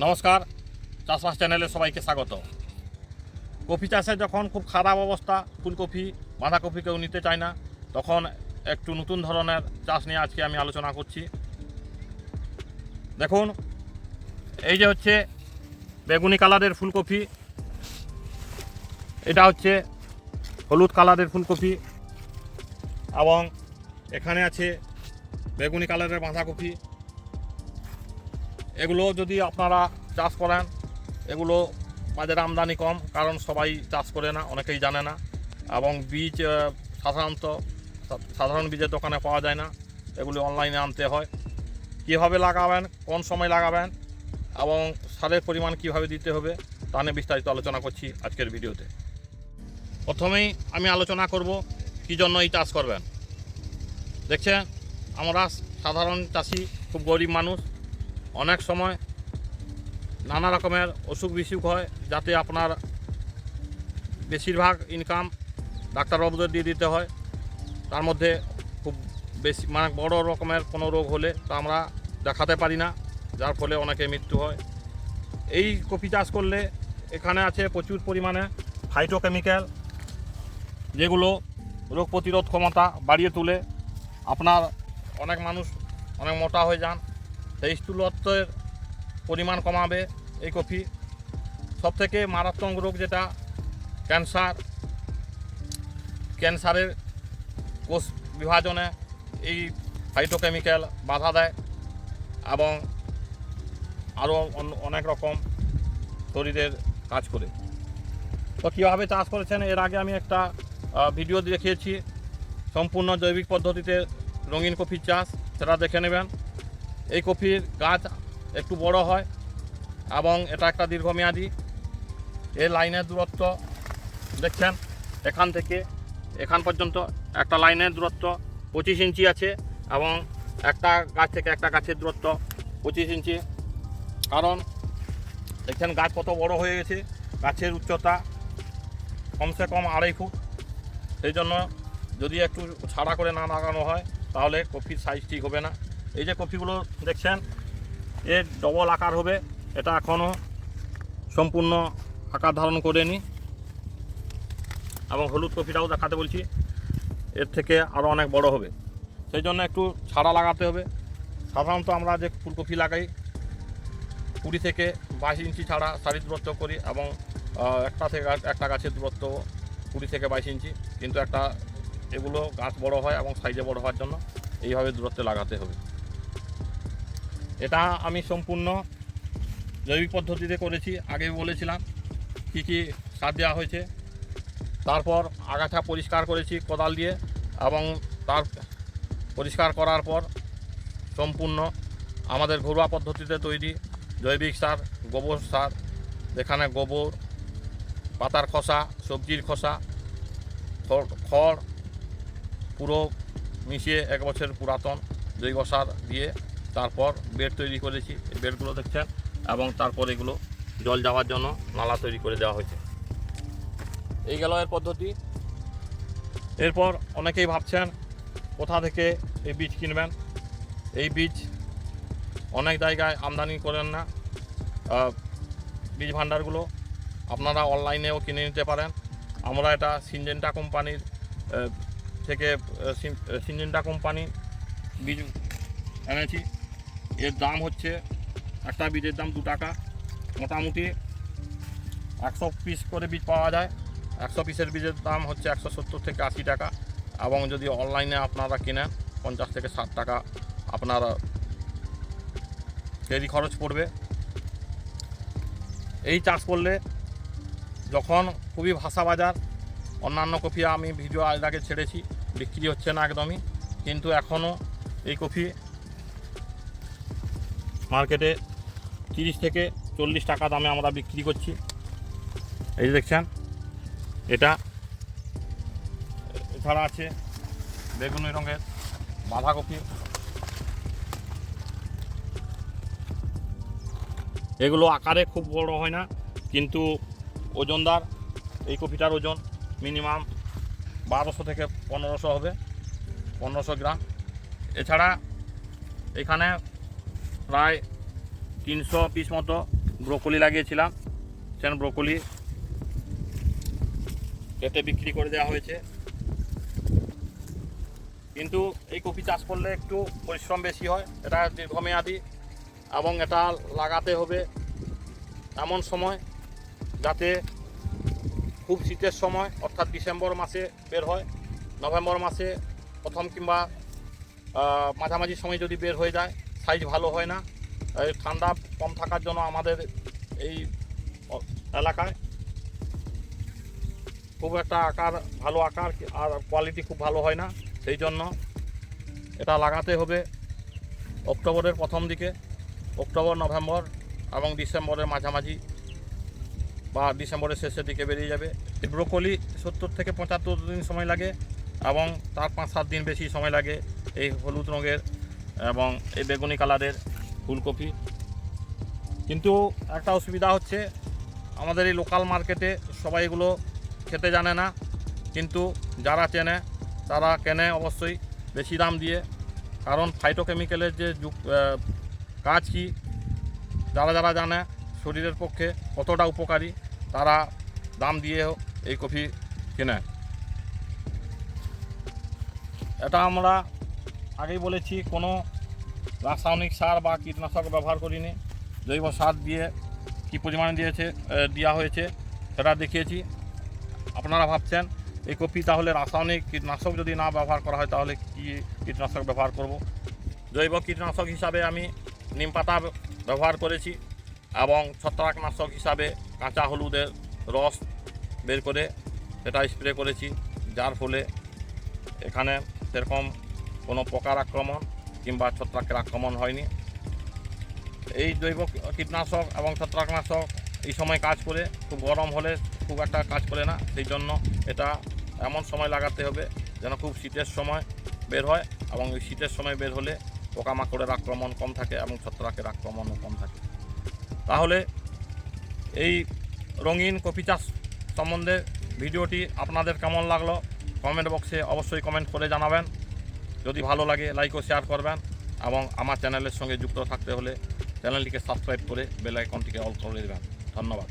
নমস্কার, চাষবাস চ্যানেলে সবাইকে স্বাগত। কফি চাষে যখন খুব খারাপ অবস্থা, ফুলকপি বাঁধাকপি কেউ নিতে চায় না, তখন একটু নতুন ধরনের চাষ নিয়ে আজকে আমি আলোচনা করছি। দেখুন, এই যে হচ্ছে বেগুনি কালারের ফুলকপি, এটা হচ্ছে হলুদ কালারের ফুলকপি, এবং এখানে আছে বেগুনি কালারের বাঁধাকপি। এগুলো যদি আপনারা চাষ করেন, এগুলো বাজারে আমদানি কম, কারণ সবাই চাষ করে না, অনেকেই জানে না, এবং বীজ সাধারণ বীজের দোকানে পাওয়া যায় না, এগুলো অনলাইনে আনতে হয়। কীভাবে লাগাবেন, কোন সময় লাগাবেন এবং সারের পরিমাণ কিভাবে দিতে হবে তা নিয়ে বিস্তারিত আলোচনা করছি আজকের ভিডিওতে। প্রথমেই আমি আলোচনা করব কী জন্য এই চাষ করবেন। দেখছেন, আমরা সাধারণ চাষি, খুব গরিব মানুষ, অনেক সময় নানা রকমের অসুখ বিসুখ হয়, যাতে আপনার বেশিরভাগ ইনকাম ডাক্তারবাবুদের দিয়ে দিতে হয়। তার মধ্যে খুব বেশি বড় রকমের কোনো রোগ হলে তা আমরা দেখাতে পারি না, যার ফলে অনেকে মৃত্যু হয়। এই কফি চাষ করলে এখানে আছে প্রচুর পরিমাণে ফাইটোকেমিক্যাল, যেগুলো রোগ প্রতিরোধ ক্ষমতা বাড়িয়ে তোলে। আপনার অনেক মানুষ অনেক মোটা হয়ে যান, সেই স্থূলত্বের পরিমাণ কমাবে এই কফি। সবথেকে মারাত্মক রোগ যেটা ক্যান্সারের কোষ বিভাজনে এই ফাইটোকেমিক্যাল বাধা দেয়, এবং আরও অনেক রকম শরীরের কাজ করে। তো কীভাবে চাষ করেছেন, এর আগে আমি একটা ভিডিও দেখিয়েছি, সম্পূর্ণ জৈবিক পদ্ধতিতে রঙিন কফির চাষ, সেটা দেখে নেবেন। এই কফির গাছ একটু বড় হয় এবং এটা একটা দীর্ঘমেয়াদী। এই লাইনের দূরত্ব দেখছেন, এখান থেকে এখান পর্যন্ত একটা লাইনের দূরত্ব 25 ইঞ্চি আছে, এবং একটা গাছ থেকে একটা গাছের দূরত্ব 25 ইঞ্চি। কারণ দেখছেন গাছ কত বড় হয়ে গেছে, গাছের উচ্চতা কমসে কম 2.5 ফুট। সেই জন্য যদি একটু ছাড়া করে না লাগানো হয় তাহলে কফির সাইজ ঠিক হবে না। এই যে কফিগুলো দেখছেন, এর ডবল আকার হবে, এটা এখনও সম্পূর্ণ আকার ধারণ করেনি। এবং হলুদ কফিটাও দেখাতে বলছি, এর থেকে আরও অনেক বড় হবে, সেই জন্য একটু ছাড়া লাগাতে হবে। সাধারণত আমরা যে ফুলকপি লাগাই 20 থেকে 22 ইঞ্চি ছাড়া সারির দূরত্ব করি, এবং একটা থেকে একটা গাছের দূরত্ব 20 থেকে 22 ইঞ্চি। কিন্তু এগুলো গাছ বড় হয় এবং সাইজে বড় হওয়ার জন্য এইভাবে দূরত্বে লাগাতে হবে। এটা আমি সম্পূর্ণ জৈবিক পদ্ধতিতে করেছি, আগে বলেছিলাম কী কী সার দেওয়া হয়েছে। তারপর আগাছা পরিষ্কার করেছি কোদাল দিয়ে, এবং তার পরিষ্কার করার পর সম্পূর্ণ আমাদের ঘরোয়া পদ্ধতিতে তৈরি জৈবিক সার, গোবর সার, যেখানে গোবর, পাতার খোসা, সবজির খোসা, খড় পুরো মিশিয়ে 1 বছর পুরাতন জৈব সার দিয়ে তারপর বেড তৈরি করেছি। এই বেডগুলো দেখছেন, এবং তারপর এগুলো জল যাওয়ার জন্য নালা তৈরি করে দেওয়া হয়েছে। এই গেল এর পদ্ধতি। এরপর অনেকেই ভাবছেন কোথা থেকে এই বীজ কিনবেন। এই বীজ অনেক জায়গায় আমদানি করেন না, বীজ ভাণ্ডারগুলো আপনারা অনলাইনেও কিনে নিতে পারেন। আমরা এটা সিনজেন্টা কোম্পানির থেকে সিনজেন্টা কোম্পানি বীজ এনেছি। এর দাম হচ্ছে, একটা বীজের দাম 2 টাকা। মোটামুটি 100 পিস করে বীজ পাওয়া যায়। 100 পিসের বীজের দাম হচ্ছে 170 থেকে 80 টাকা, এবং যদি অনলাইনে আপনারা কিনেন 50 থেকে 60 টাকা আপনারা কেজি খরচ পড়বে। এই চাষ করলে যখন খুবই ভাসা বাজার, অন্যান্য কফি আমি ভিডিও আগে ছেড়েছি, বিক্রি হচ্ছে না একদমই, কিন্তু এখনও এই কফি মার্কেটে 30 থেকে 40 টাকা দামে আমরা বিক্রি করছি। এই যে দেখছেন, এটা এছাড়া আছে বেগুনি রঙের বাঁধাকপি। এগুলো আকারে খুব বড় হয় না, কিন্তু ওজনদার। এই কপিটার ওজন মিনিমাম 1200 থেকে 1500 হবে, 1500 গ্রাম। এছাড়া এখানে প্রায় 300 পিস মতো ব্রোকলি লাগিয়েছিলাম, সেখানে ব্রোকলি কেটে বিক্রি করে দেওয়া হয়েছে। কিন্তু এই কপি চাষ করলে একটু পরিশ্রম বেশি হয়, এটা দীর্ঘমেয়াদী, এবং এটা লাগাতে হবে এমন সময় যাতে খুব শীতের সময় অর্থাৎ ডিসেম্বর মাসে বের হয়, নভেম্বর মাসে প্রথম কিংবা মাঝামাঝি সময় যদি বের হয়ে যায় সাইজ ভালো হয় না। এই ঠান্ডা কম থাকার জন্য আমাদের এই এলাকায় খুব একটা ভালো আকার আর কোয়ালিটি খুব ভালো হয় না। সেই জন্য এটা লাগাতে হবে অক্টোবরের প্রথম দিকে, অক্টোবর, নভেম্বর এবং ডিসেম্বরের মাঝামাঝি বা ডিসেম্বরের শেষের দিকে বেরিয়ে যাবে। এই ব্রোকলি 70 থেকে 75 দিন সময় লাগে এবং তার 5-7 দিন বেশি সময় লাগে এই হলুদ রঙের এবং এই বেগুনি কালারের ফুলকপি। কিন্তু একটা অসুবিধা হচ্ছে, আমাদের এই লোকাল মার্কেটে সবাই এগুলো খেতে জানে না, কিন্তু যারা চেনে তারা কেনে অবশ্যই বেশি দাম দিয়ে, কারণ ফাইটোকেমিক্যালের যে কাজ কি যারা যারা জানে শরীরের পক্ষে কতটা উপকারী, তারা দাম দিয়েও এই কফি কেনে। এটা আমরা আগেই বলেছি, কোনো রাসায়নিক সার বা কীটনাশক ব্যবহার করিনি, জৈব সার দিয়ে কী পরিমাণে দেওয়া হয়েছে সেটা দেখিয়েছি। আপনারা ভাবছেন এই কপি তাহলে রাসায়নিক কীটনাশক যদি না ব্যবহার করা হয় তাহলে কী কীটনাশক ব্যবহার করব? জৈব কীটনাশক হিসাবে আমি নিম পাতা ব্যবহার করেছি এবং ছত্রাকনাশক হিসাবে কাঁচা হলুদের রস বের করে সেটা স্প্রে করেছি, যার ফলে এখানে সেরকম কোনো পোকার আক্রমণ কিংবা ছত্রাকের আক্রমণ হয়নি। এই জৈব কীটনাশক এবং ছত্রাকনাশক এই সময় কাজ করে, খুব গরম হলে খুব একটা কাজ করে না। সেই জন্য এটা এমন সময় লাগাতে হবে যেন খুব শীতের সময় বের হয়, এবং ওই শীতের সময় বের হলে পোকামাকড়ের আক্রমণ কম থাকে এবং ছত্রাকের আক্রমণও কম থাকে। তাহলে এই রঙিন কপি চাষ সম্বন্ধে ভিডিওটি আপনাদের কেমন লাগলো কমেন্ট বক্সে অবশ্যই কমেন্ট করে জানাবেন। যদি ভালো লাগে লাইক ও শেয়ার করবেন, এবং আমার চ্যানেলের সঙ্গে যুক্ত থাকতে হলে চ্যানেলটিকে সাবস্ক্রাইব করে বেল আইকনটিকে অল করে দেবেন। ধন্যবাদ।